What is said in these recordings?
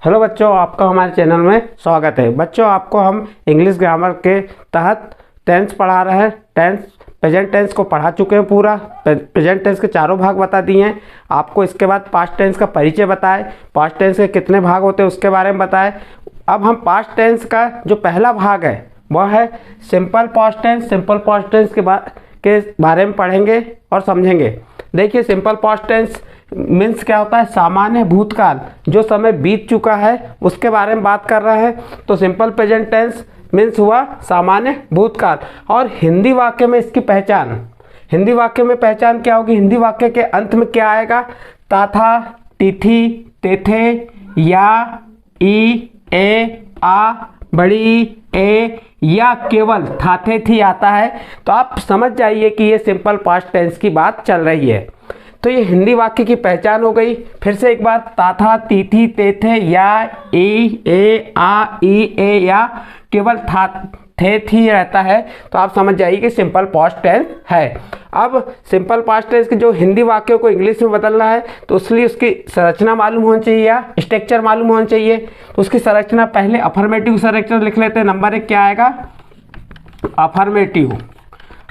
Hello बच्चों, आपका हमारे चैनल में स्वागत है। बच्चों, आपको हम इंग्लिश ग्रामर के तहत टेंस पढ़ा रहे हैं। प्रेजेंट टेंस को पढ़ा चुके हैं। पूरा प्रेजेंट टेंस के चारों भाग बता दिए हैं आपको। इसके बाद पास्ट टेंस का परिचय बताए, पास्ट टेंस के कितने भाग होते हैं उसके बारे में बताए। अब हम पास्ट टेंस का जो पहला भाग है वह है simple past tense. Simple past tense के बारे में पढ़ेंगे और समझेंगे। देखिए, सिंपल पास्ट टेंस मीन्स क्या होता है? सामान्य भूतकाल, जो समय बीत चुका है उसके बारे में बात कर रहे हैं। तो सिंपल प्रेजेंट टेंस मीन्स हुआ सामान्य भूतकाल। और हिंदी वाक्य में इसकी पहचान, हिंदी वाक्य में पहचान क्या होगी? हिंदी वाक्य के अंत में क्या आएगा? ताथा, तिथि, तेथे, या, ई, ए, आ, बड़ी, ए, या केवल थाथे थी आता है। तो आप समझ जाइए कि ये सिंपल पास्ट टेंस की बात चल रही है। तो ये हिंदी वाक्य की पहचान हो गई। फिर से एक बार, ताथा, तिथि, तेथे, या, ई, ए, आ, ई, ए, या केवल था थे थी रहता है। तो आप समझ जाइए कि सिंपल पास्ट टेंस है। अब सिंपल पास्ट टेंस के जो हिंदी वाक्यों को इंग्लिश में बदलना है तो इसलिए उसकी संरचना मालूम होनी चाहिए या स्ट्रक्चर मालूम होना चाहिए। तो उसकी संरचना पहले अफर्मेटिव संरचना लिख लेते हैं। नंबर 1 क्या आएगा? अफर्मेटिव।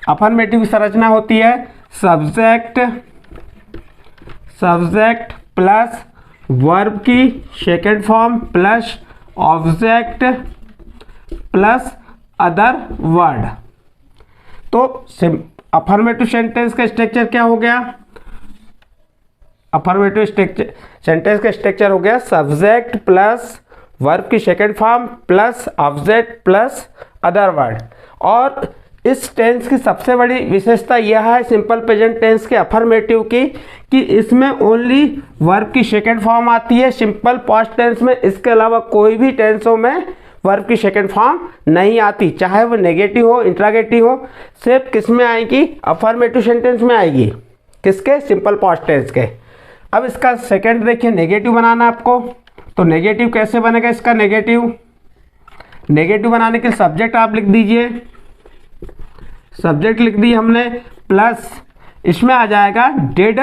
अफर्मेटिव संरचना होती है सब्जेक्ट प्लस वर्ब की second form plus object plus other word. तो अफर्मेटिव सेंटेंस का स्ट्रक्चर क्या हो गया? अफर्मेटिव सेंटेंस का स्ट्रक्चर हो गया सब्जेक्ट प्लस वर्ब की second form plus object plus other word. और इस टेंस की सबसे बड़ी विशेषता यह है सिंपल प्रेजेंट टेंस के अफर्मेटिव की कि इसमें ओनली वर्ब की सेकेंड फॉर्म आती है। सिंपल पास्ट टेंस में इसके अलावा कोई भी टेंसों में वर्ब की सेकेंड फॉर्म नहीं आती, चाहे वो नेगेटिव हो, इंट्रागेटिव हो। सिर्फ किस में आएगी? अफर्मेटिव सेंटेंस में आएगी। किसके? सिंपल पास्ट टेंस के। अब इसका सेकेंड देखिए, नेगेटिव बनाना आपको। तो नेगेटिव कैसे बनेगा इसका? नेगेटिव बनाने के लिए सब्जेक्ट आप लिख दीजिए। सब्जेक्ट लिख दी हमने, प्लस इसमें आ जाएगा डिड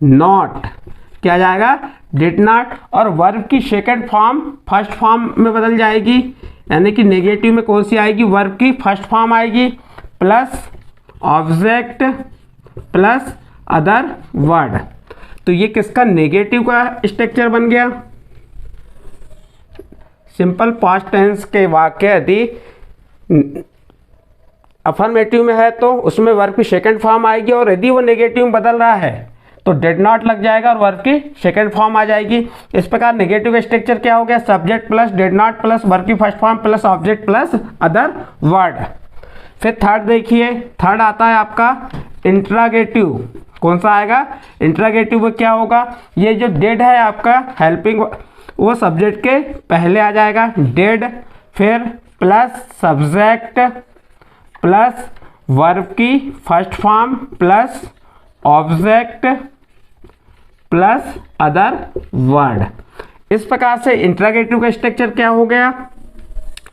नॉट। क्या आ जाएगा? Did not. और वर्ब की सेकेंड फॉर्म फर्स्ट फॉर्म में बदल जाएगी, यानी कि नेगेटिव में कौन सी आएगी? वर्ब की फर्स्ट फॉर्म आएगी plus object plus other word. तो ये किसका? नेगेटिव का स्ट्रक्चर बन गया। सिंपल पास्ट टेंस के वाक्य यदि अफर्मेटिव में है तो उसमें वर्ब की सेकेंड फॉर्म आएगी, और यदि वो नेगेटिव में बदल रहा है तो डिड नॉट लग जाएगा और वर्ब की सेकेंड फॉर्म आ जाएगी। इस प्रकार नेगेटिव स्ट्रक्चर क्या हो गया? Subject plus did not plus verb की first form plus object plus other word. फिर थर्ड देखिए, थर्ड आता है आपका इंट्रागेटिव। कौन सा आएगा? इंट्रागेटिव में क्या होगा? ये जो डिड है आपका हेल्पिंग, वो सब्जेक्ट के पहले आ जाएगा डिड, फिर प्लस सब्जेक्ट प्लस वर्ब की first form plus object plus other word. इस प्रकार से इंट्रागेटिव का स्ट्रक्चर क्या हो गया?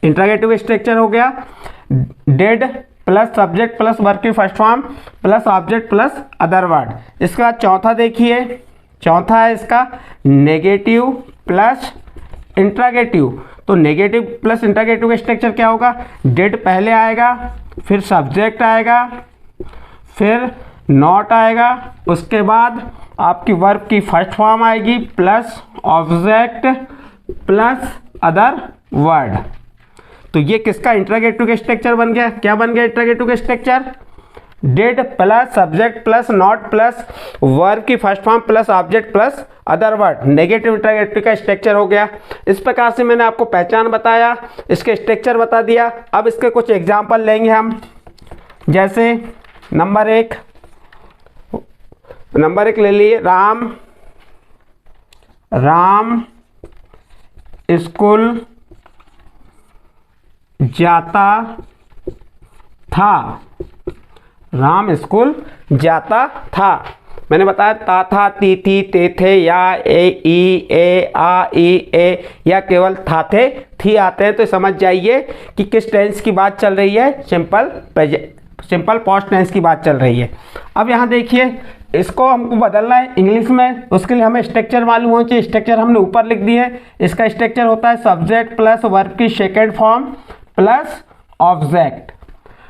इंट्रागेटिव स्ट्रक्चर हो गया did plus subject plus verb की first form plus object plus other word. इसके बाद चौथा देखिए, चौथा है इसका नेगेटिव प्लस इंट्रागेटिव। तो नेगेटिव प्लस इंट्रागेटिव का स्ट्रक्चर क्या होगा? डिड पहले आएगा, फिर सब्जेक्ट आएगा, फिर नॉट आएगा, उसके बाद आपकी वर्ब की फर्स्ट फॉर्म आएगी plus object plus other word. तो ये किसका? इंट्रागेटिव का स्ट्रक्चर बन गया। क्या बन गया इंट्रागेटिव का structure? Did plus subject plus not plus verb की first form plus object plus other word. Negative interrogative का स्ट्रक्चर हो गया। इस प्रकार से मैंने आपको पहचान बताया, इसके स्ट्रक्चर बता दिया। अब इसके कुछ एग्जाम्पल लेंगे हम। जैसे नंबर एक ले लिए, राम स्कूल जाता था। राम स्कूल जाता था। मैंने बताया ताथा, तिथि, तेथे, या, ए, ई, ए, आ, ई, ए, या केवल थाथे थी आते हैं। तो समझ जाइए कि किस टेंस की बात चल रही है? सिंपल पास्ट टेंस की बात चल रही है। अब यहाँ देखिए, इसको हमको बदलना है इंग्लिश में, उसके लिए हमें स्ट्रक्चर मालूम होना चाहिए। स्ट्रक्चर हमने ऊपर लिख दी है। इसका स्ट्रक्चर होता है सब्जेक्ट प्लस वर्ब की सेकेंड फॉर्म प्लस ऑब्जेक्ट।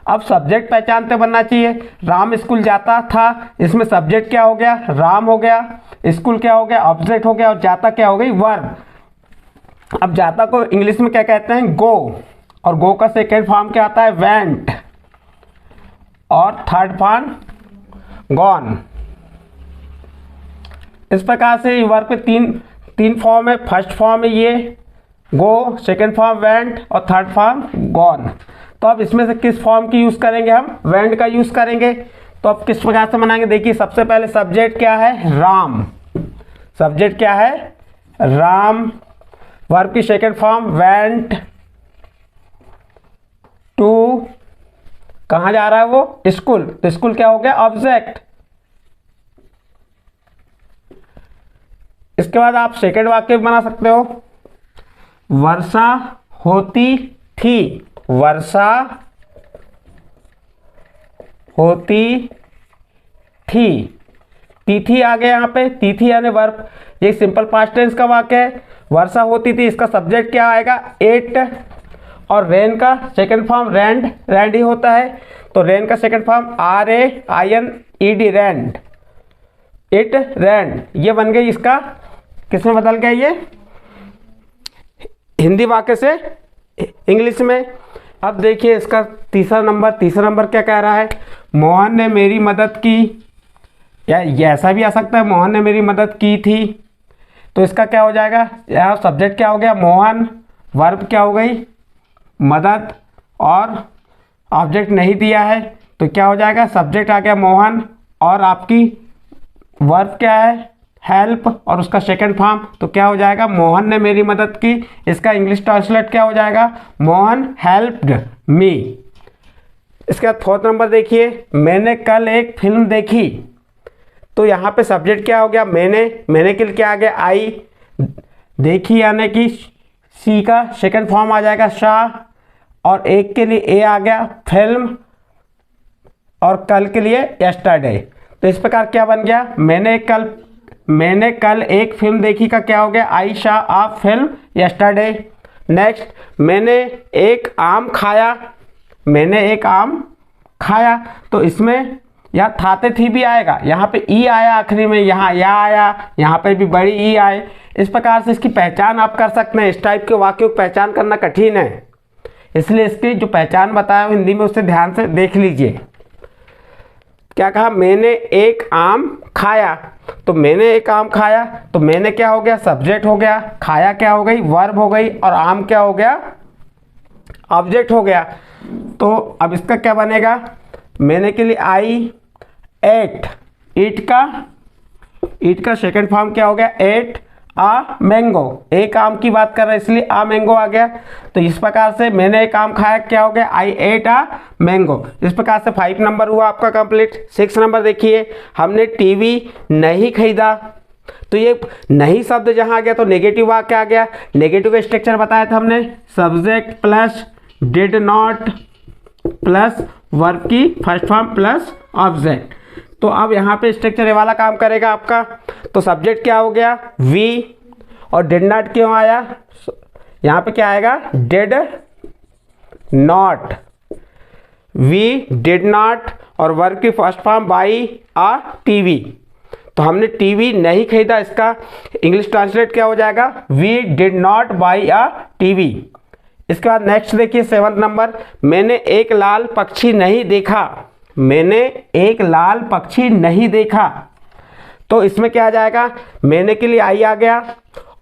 अब सब्जेक्ट पहचानते बनना चाहिए। राम स्कूल जाता था, इसमें सब्जेक्ट क्या हो गया, राम हो गया, स्कूल क्या हो गया, ऑब्जेक्ट हो गया, और जाता क्या हो गई, वर्ब। अब जाता को इंग्लिश में क्या कहते हैं, गो, और गो का सेकेंड फॉर्म क्या आता है, वेंट, और थर्ड फॉर्म गॉन। इस प्रकार से वर्ब के तीन फॉर्म है। फर्स्ट फॉर्म है ये गो, सेकेंड फॉर्म वेंट, और थर्ड फॉर्म गॉन। तो अब इसमें से किस फॉर्म की यूज़ करेंगे, हम वेंट का यूज़ करेंगे। तो अब किस प्रकार से बनाएंगे, देखिए सबसे पहले सब्जेक्ट क्या है, राम। सब्जेक्ट क्या है, राम। वर्ब की सेकेंड फॉर्म वेंट टू, कहाँ जा रहा है वो, स्कूल, तो स्कूल क्या हो गया, ऑब्जेक्ट। इसके बाद आप सेकेंड वाक्य बना सकते हो, वर्षा होती थी, वर्षा होती थी। तिथि आ गया यहाँ पे, तिथि यानी वर्ब, ये सिंपल पास्ट टेंस का वाक्य है। वर्षा होती थी, इसका सब्जेक्ट क्या आएगा, इट, और रेन का सेकंड फॉर्म रैंड, रैंड ही होता है। तो रेन का second form RAINED, rained, it rained. ये बन गई, इसका किसमें बदल गया, ये हिंदी वाक्य से इंग्लिश में। अब देखिए इसका तीसरा नंबर क्या कह रहा है, मोहन ने मेरी मदद की, या ऐसा भी आ सकता है, मोहन ने मेरी मदद की थी। तो इसका क्या हो जाएगा, यहाँ सब्जेक्ट क्या हो गया, मोहन, वर्ब क्या हो गई, मदद, और ऑब्जेक्ट नहीं दिया है, तो क्या हो जाएगा, सब्जेक्ट आ गया मोहन, और आपकी वर्ब क्या है, हेल्प, और उसका सेकंड फॉर्म, तो क्या हो जाएगा, मोहन ने मेरी मदद की। इसका इंग्लिश ट्रांसलेट क्या हो जाएगा, मोहन हेल्प्ड मी। इसके बाद फोर्थ नंबर देखिए, मैंने कल एक फिल्म देखी। तो यहाँ पे सब्जेक्ट क्या हो गया, मैंने के लिए क्या आ गया, आई। देखी यानी कि सी का सेकंड फॉर्म आ जाएगा शाह, और एक के लिए ए आ गया, फिल्म, और कल के लिए यस्टरडे। तो इस प्रकार क्या बन गया, मैंने कल एक फिल्म देखी का क्या हो गया, आई शा आ फिल्म यस्टरडे। नेक्स्ट, मैंने एक आम खाया, मैंने एक आम खाया। तो इसमें यहाँ थाते थी भी आएगा, यहाँ पे ई आया आखिरी में, यहाँ या आया, यहाँ पे भी बड़ी ई आए। इस प्रकार से इसकी पहचान आप कर सकते हैं। इस टाइप के वाक्यों की पहचान करना कठिन है, इसलिए इसकी जो पहचान बताया हूँ हिंदी में उससे ध्यान से देख लीजिए। क्या कहा, मैंने एक आम खाया। तो मैंने एक आम खाया, तो मैंने क्या हो गया, सब्जेक्ट हो गया, खाया क्या हो गई, वर्ब हो गई, और आम क्या हो गया, ऑब्जेक्ट हो गया। तो अब इसका क्या बनेगा, मैंने के लिए आई, एट, ईट का सेकंड फॉर्म क्या हो गया, एट आ मैंगो। एक आम की बात कर रहे हैं इसलिए आ मैंगो आ गया। तो इस प्रकार से मैंने एक आम खाया क्या हो गया, आई एट आ मैंगो। इस प्रकार से 5 नंबर हुआ आपका कंप्लीट। 6 नंबर देखिए, हमने टीवी नहीं खरीदा। तो ये नहीं शब्द जहाँ आ गया तो नेगेटिव वाक्य आ गया। नेगेटिव का स्ट्रक्चर बताया था हमने, subject plus did not plus verb की फर्स्ट फॉर्म प्लस ऑब्जेक्ट। तो अब यहाँ पे स्ट्रक्चर ये वाला काम करेगा आपका। तो सब्जेक्ट क्या हो गया, वी, और डिड नॉट क्यों आया, यहाँ पे क्या आएगा, did not, we did not, और वर्ब की first form buy a TV. तो हमने टीवी नहीं खरीदा, इसका इंग्लिश ट्रांसलेट क्या हो जाएगा, we did not buy a TV. इसके बाद नेक्स्ट देखिए 7 नंबर, मैंने एक लाल पक्षी नहीं देखा। मैंने एक लाल पक्षी नहीं देखा। तो इसमें क्या आ जाएगा, मैंने के लिए आई आ गया,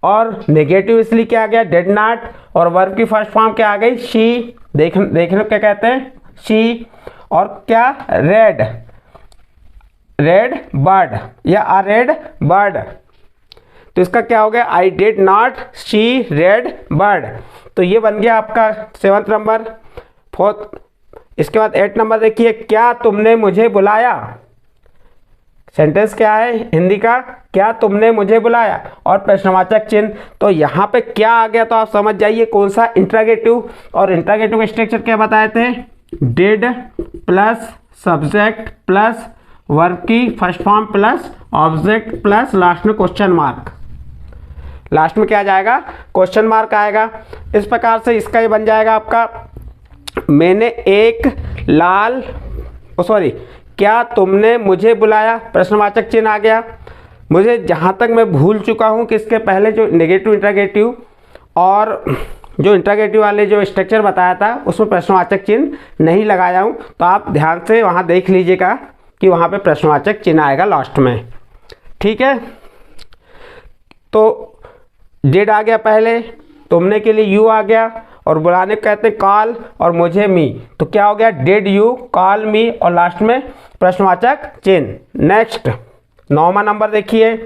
और नेगेटिव इसलिए क्या आ गया, डिड नॉट, और वर्ब की फर्स्ट फॉर्म क्या आ गई, शी। देखने क्या कहते हैं, शी, और क्या, रेड, रेड बर्ड, या अ रेड बर्ड। तो इसका क्या हो गया, I did not see red bird. तो ये बन गया आपका 7 नंबर। 4th, इसके बाद 8 नंबर देखिए, क्या तुमने मुझे बुलाया। सेंटेंस क्या है हिंदी का, क्या तुमने मुझे बुलाया, और प्रश्नवाचक चिन्ह। तो यहाँ पे क्या आ गया तो आप समझ जाइए कौन सा, इंट्रागेटिव। और इंट्रागेटिव का स्ट्रक्चर क्या बताए थे, did plus subject plus verb की first form plus object plus last में क्वेश्चन मार्क, लास्ट में क्या आ जाएगा, क्वेश्चन मार्क आएगा। इस प्रकार से इसका ये बन जाएगा आपका, मैंने एक लाल सॉरी क्या तुमने मुझे बुलाया, प्रश्नवाचक चिन्ह आ गया। मुझे जहाँ तक मैं भूल चुका हूँ कि इसके पहले जो नेगेटिव इंट्रागेटिव और जो इंट्रागेटिव वाले जो स्ट्रक्चर बताया था उसमें प्रश्नवाचक चिन्ह नहीं लगाया हूँ, तो आप ध्यान से वहाँ देख लीजिएगा कि वहाँ पे प्रश्नवाचक चिन्ह आएगा लास्ट में। ठीक है, तो डिड आ गया पहले, तुमने के लिए यू आ गया, और बुलाने को कहते हैं कॉल, और मुझे मी, तो क्या हो गया, डिड यू कॉल मी, और लास्ट में प्रश्नवाचक चिन्ह। नेक्स्ट 9वां नंबर देखिए,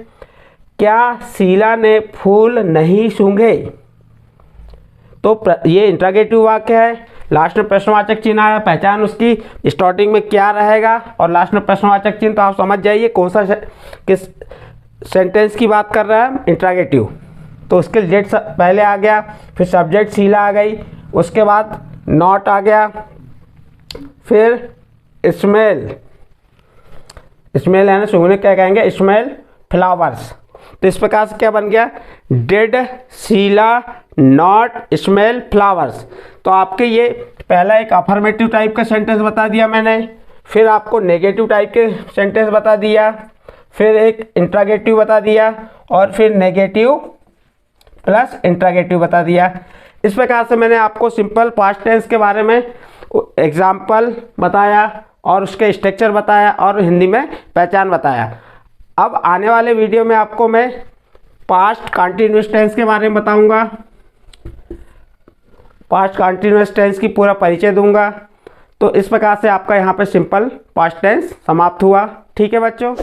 क्या शीला ने फूल नहीं सूंघे, तो ये इंट्रागेटिव वाक्य है, लास्ट में प्रश्नवाचक चिन्ह आया, पहचान उसकी, स्टार्टिंग में क्या रहेगा और लास्ट में प्रश्नवाचक चिन्ह, तो आप समझ जाइए कौन सा किस सेंटेंस की बात कर रहा है, इंट्रागेटिव। तो उसके डेट पहले आ गया, फिर सब्जेक्ट शीला आ गई, उसके बाद नॉट आ गया, फिर स्मेल, स्मेल है ना सूंघने, क्या कहेंगे, स्मेल फ्लावर्स। तो इस प्रकार से क्या बन गया, did Sheela not smell flowers. तो आपके ये पहला एक अफर्मेटिव टाइप का सेंटेंस बता दिया मैंने, फिर आपको नेगेटिव टाइप के सेंटेंस बता दिया, फिर एक इंट्रागेटिव बता दिया, और फिर नेगेटिव प्लस इंट्रागेटिव बता दिया। इस प्रकार से मैंने आपको सिंपल पास्ट टेंस के बारे में एग्जाम्पल बताया और उसके स्ट्रक्चर बताया और हिंदी में पहचान बताया। अब आने वाले वीडियो में आपको मैं पास्ट कंटिन्यूअस टेंस के बारे में बताऊंगा, पास्ट कंटिन्यूअस टेंस की पूरा परिचय दूंगा। तो इस प्रकार से आपका यहाँ पे सिंपल पास्ट टेंस समाप्त हुआ। ठीक है बच्चों।